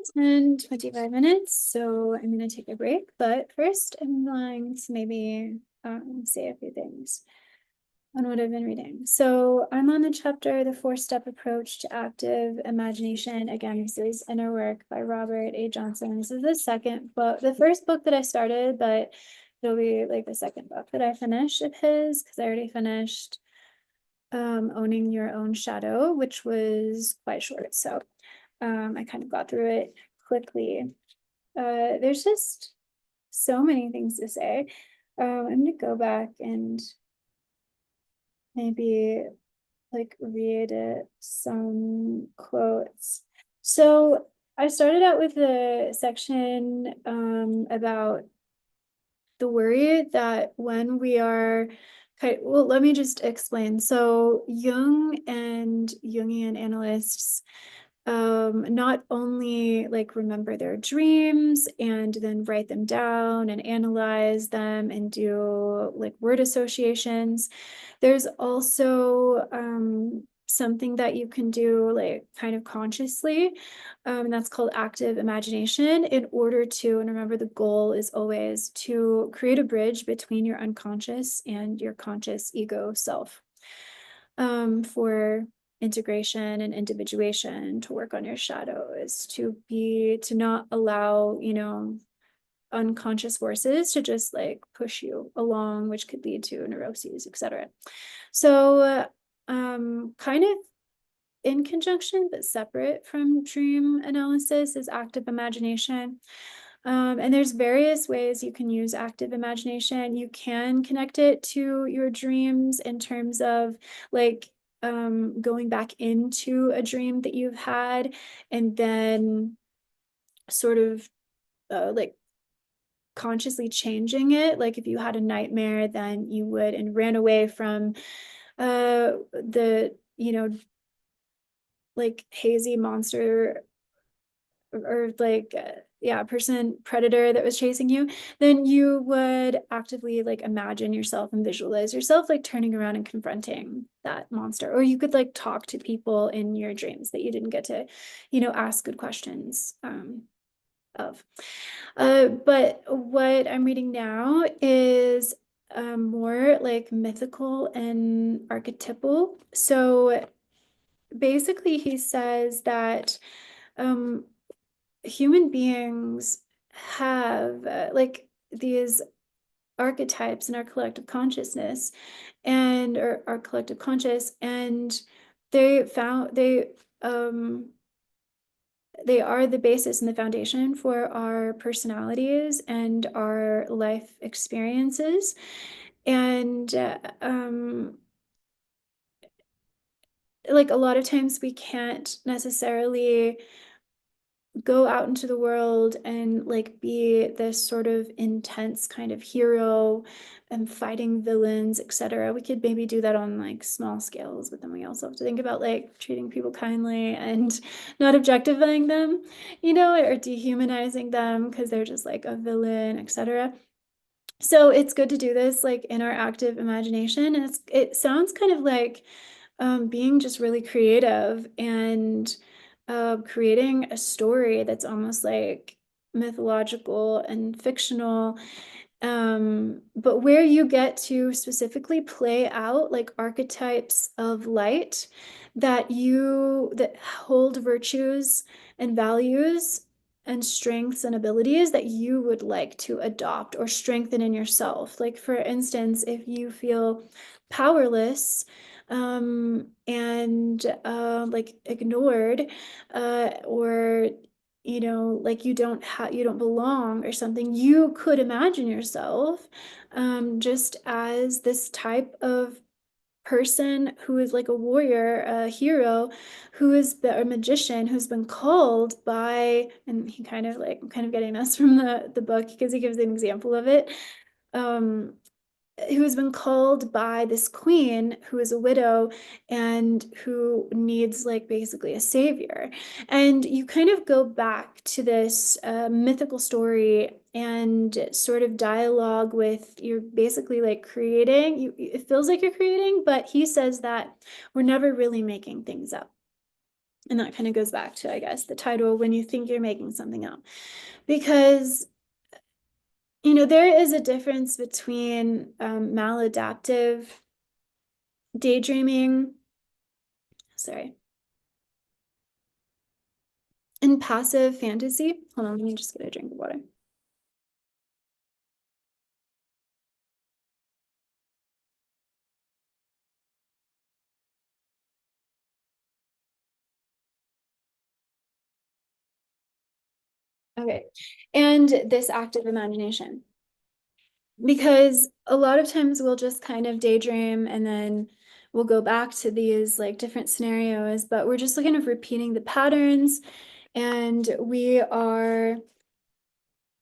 It's been 25 minutes, so I'm going to take a break. But first, I'm going to maybe say a few things on what I've been reading. So I'm on the chapter, The Four-Step Approach to Active Imagination. Again, this is Inner Work by Robert A. Johnson. This is the second book, the first book that I started, but it'll be like the second book that I finish of his, because I already finished Owning Your Own Shadow, which was quite short. So I kind of got through it quickly. There's just so many things to say. I'm gonna go back and maybe like read some quotes. So I started out with the section about the worry that when we are well, let me just explain. So Jung and Jungian analysts not only like remember their dreams and then write them down and analyze them and do like word associations. There's also something that you can do like kind of consciously, and that's called active imagination, in order to, and remember, the goal is always to create a bridge between your unconscious and your conscious ego self, for integration and individuation. To work on your shadow is to not allow, unconscious forces to just like push you along, which could lead to neuroses, etc. So kind of in conjunction but separate from dream analysis is active imagination. And there's various ways you can use active imagination. You can connect it to your dreams in terms of like going back into a dream that you've had and then sort of like consciously changing it. Like if you had a nightmare, then you would and ran away from the, like hazy monster or like yeah, person predator that was chasing you, then you would actively like imagine yourself and visualize yourself like turning around and confronting that monster. Or you could like talk to people in your dreams that you didn't get to, ask good questions of. But what I'm reading now is more like mythical and archetypal. So basically he says that human beings have like these archetypes in our collective consciousness and or our collective conscious, and um they are the basis and the foundation for our personalities and our life experiences. And like a lot of times we can't necessarily go out into the world and like be this sort of intense kind of hero and fighting villains, etc. We could maybe do that on like small scales, but then we also have to think about like treating people kindly and not objectifying them, or dehumanizing them because they're just like a villain, etc. So it's good to do this like in our active imagination, and it sounds kind of like being just really creative and creating a story that's almost like mythological and fictional, but where you get to specifically play out like archetypes of light that hold virtues and values and strengths and abilities that you would like to adopt or strengthen in yourself. Like for instance, if you feel powerless and like ignored, or like you don't belong or something, you could imagine yourself just as this type of person who is like a warrior, a hero, a magician who's been called by, and he kind of like, I'm kind of getting this from the book because he gives an example of it, um who has been called by this queen who is a widow and who needs like basically a savior. And you kind of go back to this mythical story and sort of dialogue with, you're basically like creating, it feels like you're creating, but he says that we're never really making things up. And that kind of goes back to, I guess, the title, when you think you're making something up. Because, there is a difference between maladaptive daydreaming, sorry, and passive fantasy. Hold on, let me just get a drink of water. Okay, and this active imagination. Because a lot of times we'll just kind of daydream and then we'll go back to these like different scenarios, but we're just kind of repeating the patterns, and we are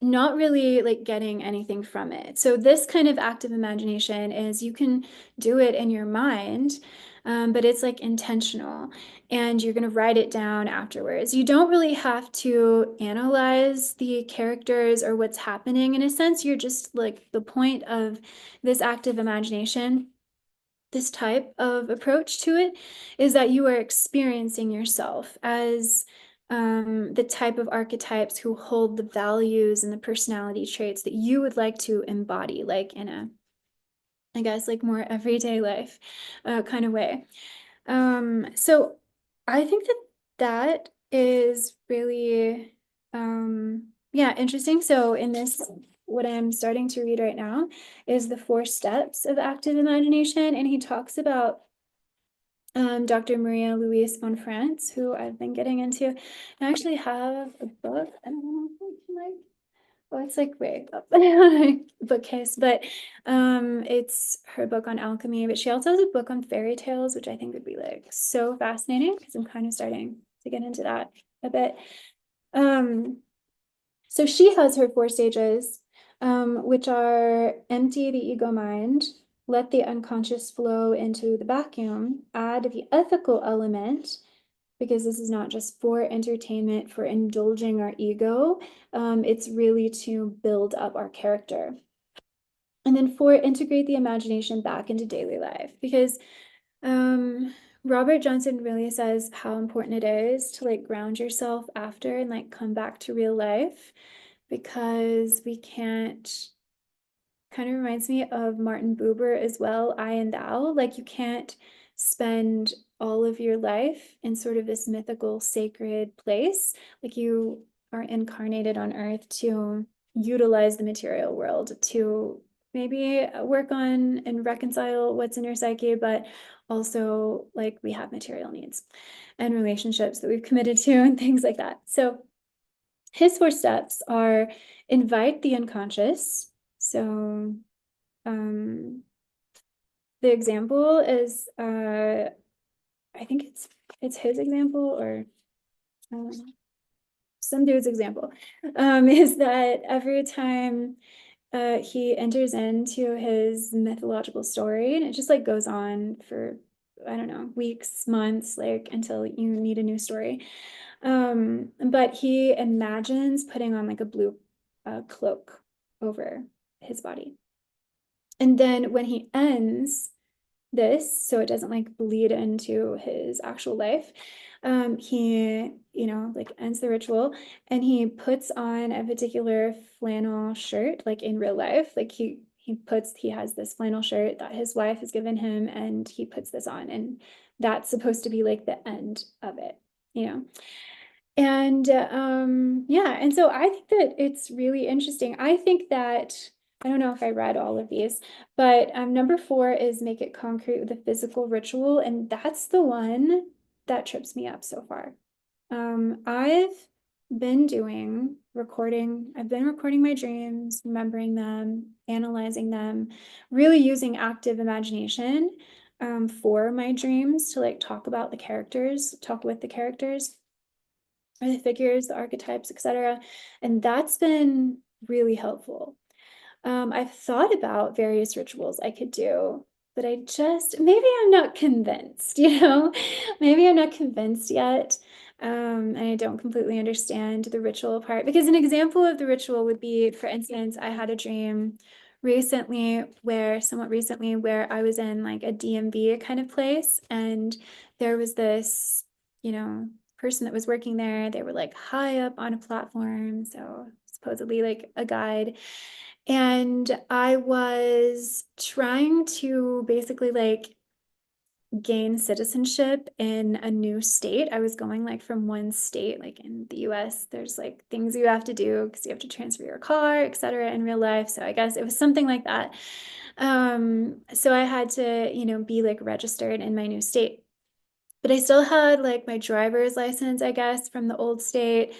not really like getting anything from it. So this kind of active imagination is, you can do it in your mind, but it's like intentional, and you're going to write it down afterwards. You don't really have to analyze the characters or what's happening. In a sense, you're just like, the point of this active imagination, this type of approach to it, is that you are experiencing yourself as the type of archetypes who hold the values and the personality traits that you would like to embody, like in a, I guess, like more everyday life kind of way. So I think that that is really, yeah, interesting. So in this, what I'm starting to read right now is the 4 steps of active imagination, and he talks about Dr. Maria Louise von France, who I've been getting into. I actually have a book. I don't know if you like. Oh, it's like way up bookcase, but it's her book on alchemy. But she also has a book on fairy tales, which I think would be like so fascinating, because I'm kind of starting to get into that a bit. So she has her 4 stages, which are: empty the ego mind, let the unconscious flow into the vacuum, add the ethical element, because this is not just for entertainment, for indulging our ego. It's really to build up our character. And then 4, integrate the imagination back into daily life, because Robert Johnson really says how important it is to like ground yourself after and like come back to real life, because we can't, kind of reminds me of Martin Buber as well, I and thou. Like, you can't spend all of your life in sort of this mythical sacred place. Like, you are incarnated on earth to utilize the material world to maybe work on and reconcile what's in your psyche, but also like we have material needs and relationships that we've committed to and things like that. So his 4 steps are: invite the unconscious. So the example is, I think it's his example, or um, some dude's example, is that every time he enters into his mythological story, and it just like goes on for, I don't know, weeks, months, like until you need a new story. But he imagines putting on like a blue cloak over his body. And then when he ends this, so it doesn't like bleed into his actual life, he, like ends the ritual, and he puts on a particular flannel shirt, like in real life. Like he has this flannel shirt that his wife has given him, and he puts this on, and that's supposed to be like the end of it, you know? And yeah, and so I think that it's really interesting. I think that, I don't know if I read all of these, but number 4 is make it concrete with a physical ritual, and that's the one that trips me up so far. I've been recording my dreams, remembering them, analyzing them, really using active imagination for my dreams to like talk with the characters, or the figures, the archetypes, etc. And that's been really helpful. I've thought about various rituals I could do, but maybe I'm not convinced, maybe I'm not convinced yet. And I don't completely understand the ritual part, because an example of the ritual would be, for instance, I had a dream somewhat recently, where I was in like a DMV kind of place, and there was this, person that was working there. They were like high up on a platform, so supposedly like a guide. And I was trying to basically like gain citizenship in a new state. I was going like from one state, like in the US, there's like things you have to do because you have to transfer your car, etc. in real life. So I guess it was something like that. So I had to, be like registered in my new state. But I still had like my driver's license, I guess, from the old state.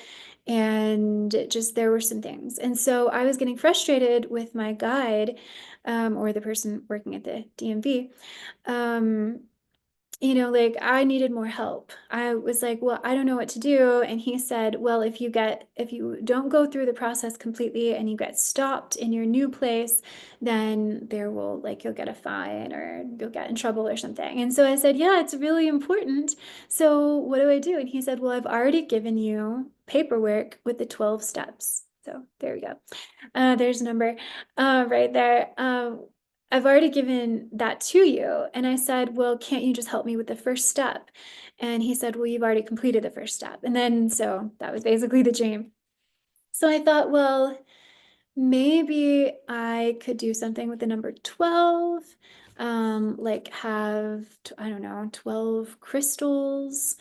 And just there were some things. And so I was getting frustrated with my guide, or the person working at the DMV. Um, like I needed more help. I was like, well, I don't know what to do. And he said, well, if you don't go through the process completely and you get stopped in your new place, then you'll get a fine or you'll get in trouble or something. And so I said, yeah, it's really important. So what do I do? And he said, well, I've already given you paperwork with the 12 steps. So there we go. There's a number right there. I've already given that to you. And I said, well, can't you just help me with the first step? And he said, well, you've already completed the first step. And then, so that was basically the dream. So I thought, well, maybe I could do something with the number 12, like have, I don't know, 12 crystals,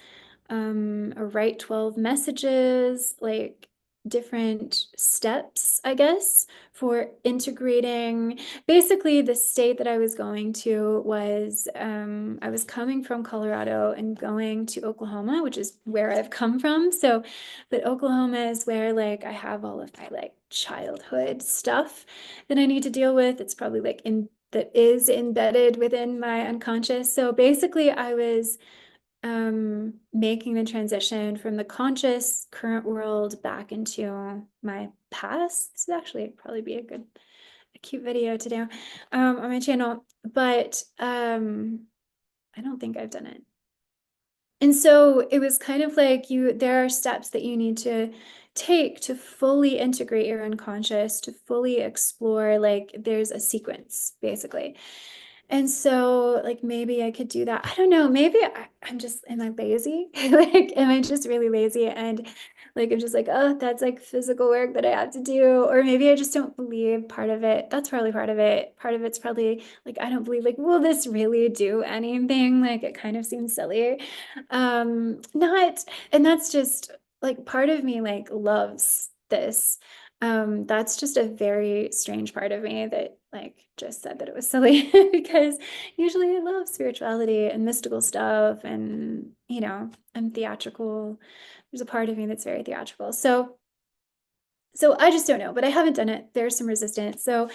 or write 12 messages, like different steps, I guess, for integrating. Basically, the state that I was going to was, I was coming from Colorado and going to Oklahoma, which is where I've come from. So, but Oklahoma is where like I have all of my like childhood stuff that I need to deal with. It's probably like that is embedded within my unconscious. So basically, I was making the transition from the conscious current world back into my past. This would actually probably be a cute video to do on my channel, but I don't think I've done it. And so it was kind of like there are steps that you need to take to fully integrate your unconscious, to fully explore, like there's a sequence basically. And so, like, maybe I could do that. I don't know. Maybe am I lazy? Like, am I just really lazy? And like, I'm just like, oh, that's like physical work that I have to do. Or maybe I just don't believe part of it. That's probably part of it. Part of it's probably like, I don't believe, like, will this really do anything? Like, it kind of seems silly. Not, and that's just like part of me, like, loves this. That's just a very strange part of me that like just said that it was silly because usually I love spirituality and mystical stuff and I'm theatrical. There's a part of me that's very theatrical. So I just don't know, but I haven't done it. There's some resistance. So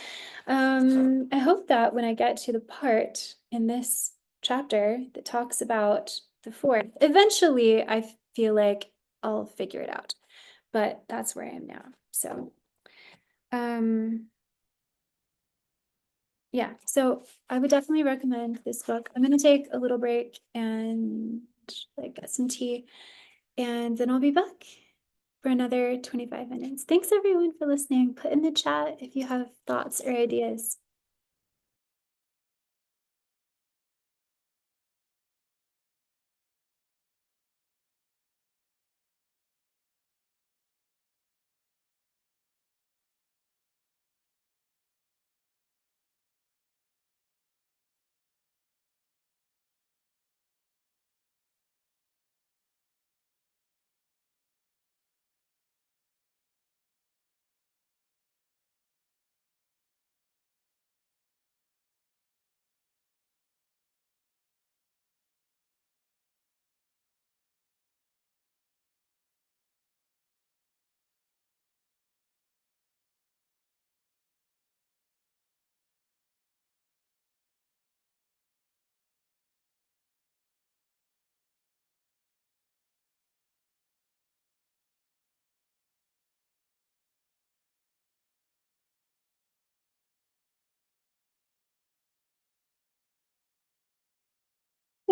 I hope that when I get to the part in this chapter that talks about the fourth, eventually I feel like I'll figure it out. But that's where I am now. So yeah, so I would definitely recommend this book. I'm going to take a little break and like get some tea, and then I'll be back for another 25 minutes. Thanks everyone for listening. Put in the chat if you have thoughts or ideas.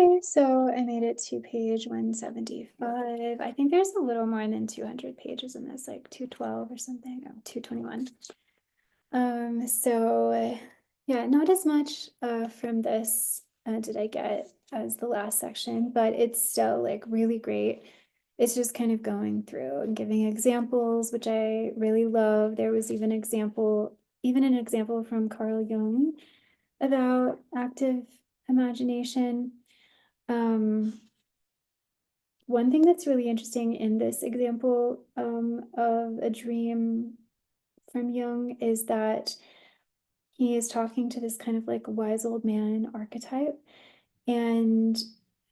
Okay, so I made it to page 175. I think there's a little more than 200 pages in this, like 212 or something. Oh, 221. Yeah, not as much from this did I get as the last section, but it's still like really great. it's just kind of going through and giving examples, which I really love. There was even an example from Carl Jung about active imagination. One thing that's really interesting in this example of a dream from Jung is that he is talking to this kind of like wise old man archetype. And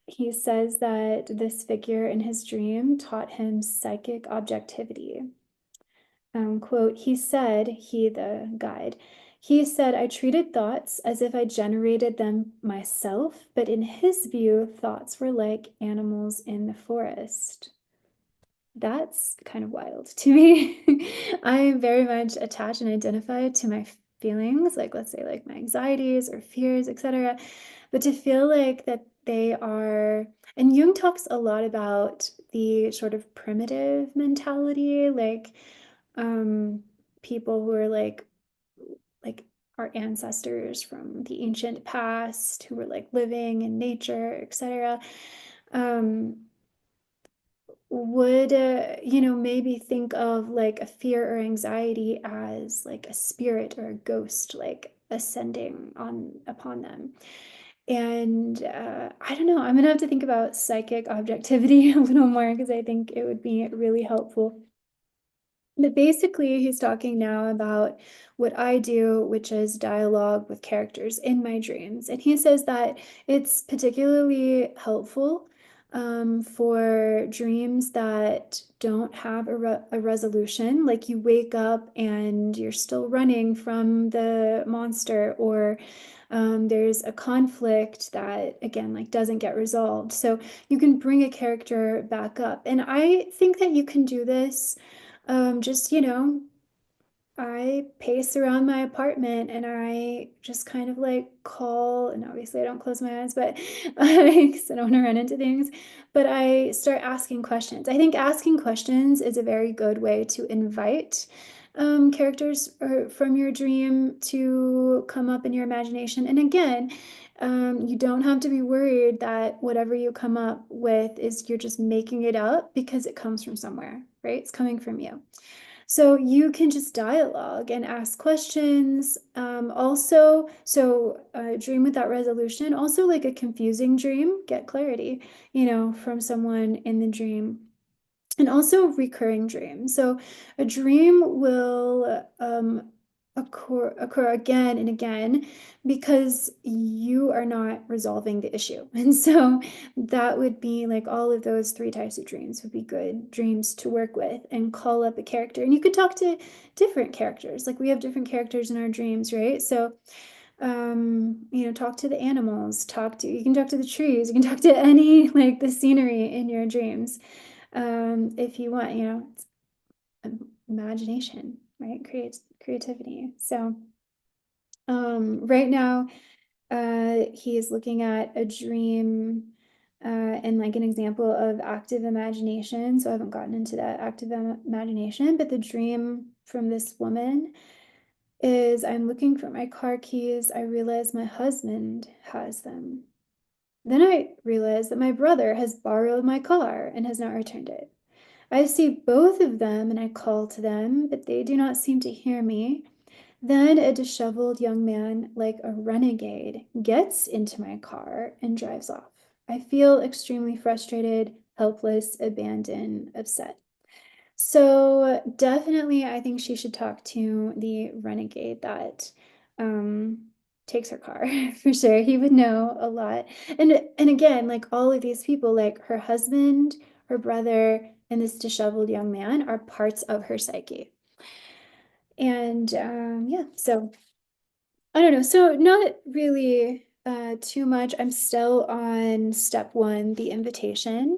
he says that this figure in his dream taught him psychic objectivity. Quote, he, the guide, he said, I treated thoughts as if I generated them myself, but in his view, thoughts were like animals in the forest. That's kind of wild to me. I'm very much attached and identified to my feelings, like let's say like my anxieties or fears, etc. But to feel like that they are, and Jung talks a lot about the sort of primitive mentality, like people who are like our ancestors from the ancient past who were like living in nature, etc. Would maybe think of like a fear or anxiety as like a spirit or a ghost like ascending on upon them. And I don't know, I'm gonna have to think about psychic objectivity a little more because I think it would be really helpful. But basically, he's talking now about what I do, which is dialogue with characters in my dreams. And he says that it's particularly helpful for dreams that don't have a resolution, like you wake up and you're still running from the monster, or there's a conflict that, again, like doesn't get resolved. So you can bring a character back up. And I think that you can do this just, I pace around my apartment and I just kind of like call, and obviously I don't close my eyes, but I, 'cause I don't want to run into things, but I start asking questions. I think asking questions is a very good way to invite characters from your dream to come up in your imagination. And again, you don't have to be worried that whatever you come up with is you're just making it up because it comes from somewhere, right? It's coming from you. So you can just dialogue and ask questions. Dream without resolution, also like a confusing dream, get clarity, from someone in the dream. And also recurring dreams. So a dream will occur again and again because you are not resolving the issue. And so that would be like all of those three types of dreams would be good dreams to work with and call up a character. And you could talk to different characters. Like we have different characters in our dreams, right? So talk to the animals, you can talk to the trees, you can talk to any like the scenery in your dreams. If you want, imagination, right? Creativity. So, right now, he is looking at a dream, and like an example of active imagination. So I haven't gotten into that active imagination, but the dream from this woman is I'm looking for my car keys. I realize my husband has them. Then I realize that my brother has borrowed my car and has not returned it. I see both of them and I call to them, but they do not seem to hear me. Then a disheveled young man, like a renegade, gets into my car and drives off. I feel extremely frustrated, helpless, abandoned, upset. So definitely, I think she should talk to the renegade that takes her car for sure. He would know a lot. And again, like all of these people, like her husband, her brother, and this disheveled young man are parts of her psyche. And yeah, so I don't know. So not really too much. I'm still on step one, the invitation.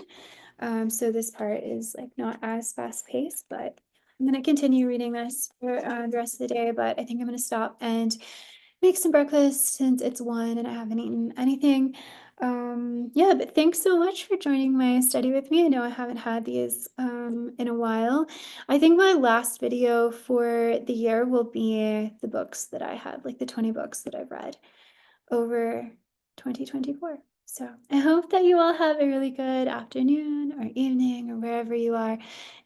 So this part is like not as fast paced, but I'm gonna continue reading this for the rest of the day, but I think I'm gonna stop and make some breakfast since it's 1 and I haven't eaten anything. Yeah, but thanks so much for joining my study with me. I know I haven't had these in a while. I think my last video for the year will be the books that I had, like the 20 books that I've read over 2024. So I hope that you all have a really good afternoon or evening or wherever you are.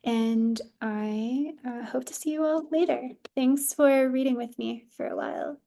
And I hope to see you all later. Thanks for reading with me for a while.